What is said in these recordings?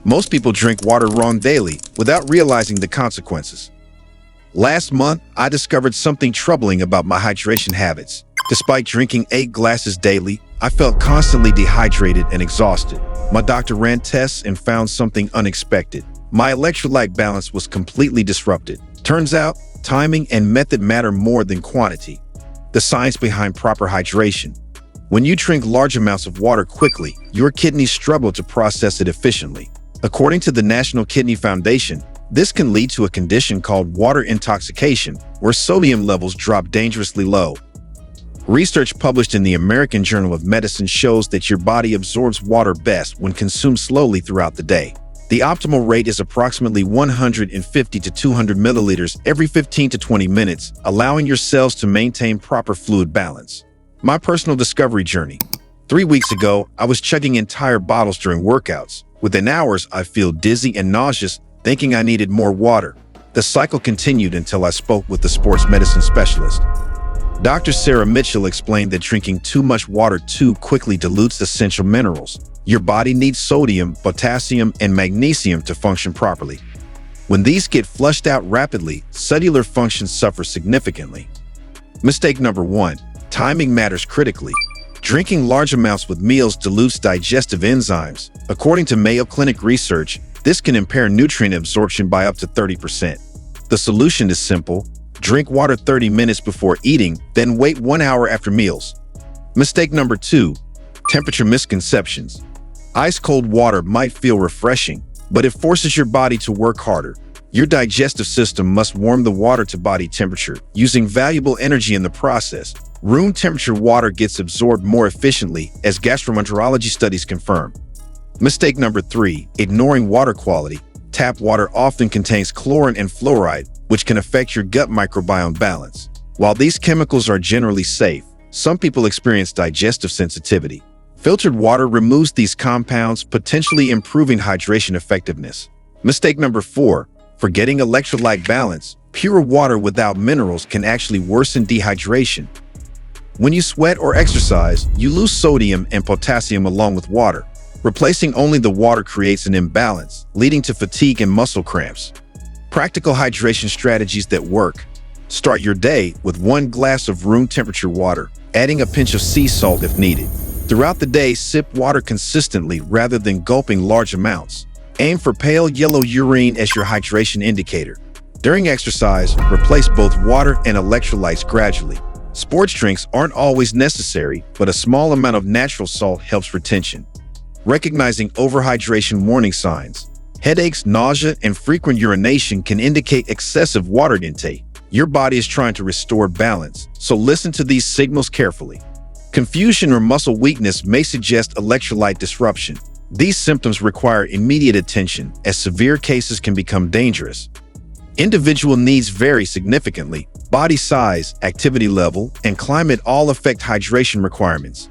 Most people drink water wrong daily without realizing the consequences. Last month, I discovered something troubling about my hydration habits. Despite drinking 8 glasses daily, I felt constantly dehydrated and exhausted. My doctor ran tests and found something unexpected. My electrolyte balance was completely disrupted. Turns out, timing and method matter more than quantity. The science behind proper hydration. When you drink large amounts of water quickly, your kidneys struggle to process it efficiently. According to the National Kidney Foundation, this can lead to a condition called water intoxication, where sodium levels drop dangerously low. Research published in the American Journal of Medicine shows that your body absorbs water best when consumed slowly throughout the day. The optimal rate is approximately 150 to 200 milliliters every 15 to 20 minutes, allowing your cells to maintain proper fluid balance. My personal discovery journey. 3 weeks ago, I was chugging entire bottles during workouts. Within hours, I feel dizzy and nauseous, thinking I needed more water. The cycle continued until I spoke with the sports medicine specialist. Dr. Sarah Mitchell explained that drinking too much water too quickly dilutes essential minerals. Your body needs sodium, potassium, and magnesium to function properly. When these get flushed out rapidly, cellular functions suffer significantly. Mistake number 1. Timing matters critically. Drinking large amounts with meals dilutes digestive enzymes. According to Mayo Clinic research, this can impair nutrient absorption by up to 30%. The solution is simple. Drink water 30 minutes before eating, then wait 1 hour after meals. Mistake number 2. Temperature misconceptions. Ice-cold water might feel refreshing, but it forces your body to work harder. Your digestive system must warm the water to body temperature, using valuable energy in the process. Room temperature water gets absorbed more efficiently, as gastroenterology studies confirm. Mistake number 3. Ignoring water quality. Tap water often contains chlorine and fluoride, which can affect your gut microbiome balance. While these chemicals are generally safe, some people experience digestive sensitivity. Filtered water removes these compounds, potentially improving hydration effectiveness. Mistake number 4. Forgetting electrolyte balance. Pure water without minerals can actually worsen dehydration. When you sweat or exercise, you lose sodium and potassium along with water. Replacing only the water creates an imbalance, leading to fatigue and muscle cramps. Practical hydration strategies that work. Start your day with 1 glass of room temperature water, adding a pinch of sea salt if needed. Throughout the day, sip water consistently rather than gulping large amounts. Aim for pale yellow urine as your hydration indicator. During exercise, replace both water and electrolytes gradually. Sports drinks aren't always necessary, but a small amount of natural salt helps retention. Recognizing overhydration warning signs. Headaches, nausea, and frequent urination can indicate excessive water intake. Your body is trying to restore balance, so listen to these signals carefully. Confusion or muscle weakness may suggest electrolyte disruption. These symptoms require immediate attention, as severe cases can become dangerous. Individual needs vary significantly. Body size, activity level, and climate all affect hydration requirements.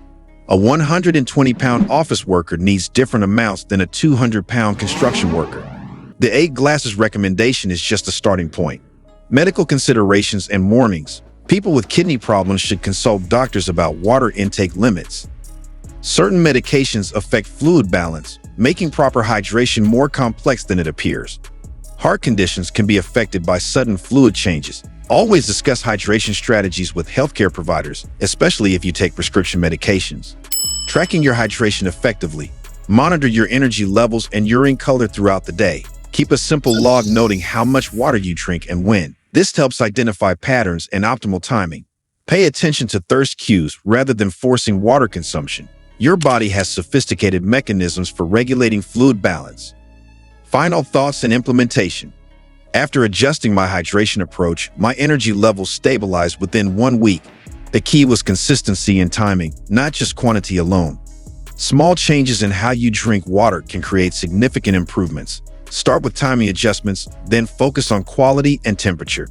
A 120-pound office worker needs different amounts than a 200-pound construction worker. The 8 glasses recommendation is just a starting point. Medical considerations and warnings. People with kidney problems should consult doctors about water intake limits. Certain medications affect fluid balance, making proper hydration more complex than it appears. Heart conditions can be affected by sudden fluid changes. Always discuss hydration strategies with healthcare providers, especially if you take prescription medications. Tracking your hydration effectively. Monitor your energy levels and urine color throughout the day. Keep a simple log noting how much water you drink and when. This helps identify patterns and optimal timing. Pay attention to thirst cues rather than forcing water consumption. Your body has sophisticated mechanisms for regulating fluid balance. Final thoughts and implementation. After adjusting my hydration approach, my energy levels stabilized within 1 week. The key was consistency and timing, not just quantity alone. Small changes in how you drink water can create significant improvements. Start with timing adjustments, then focus on quality and temperature.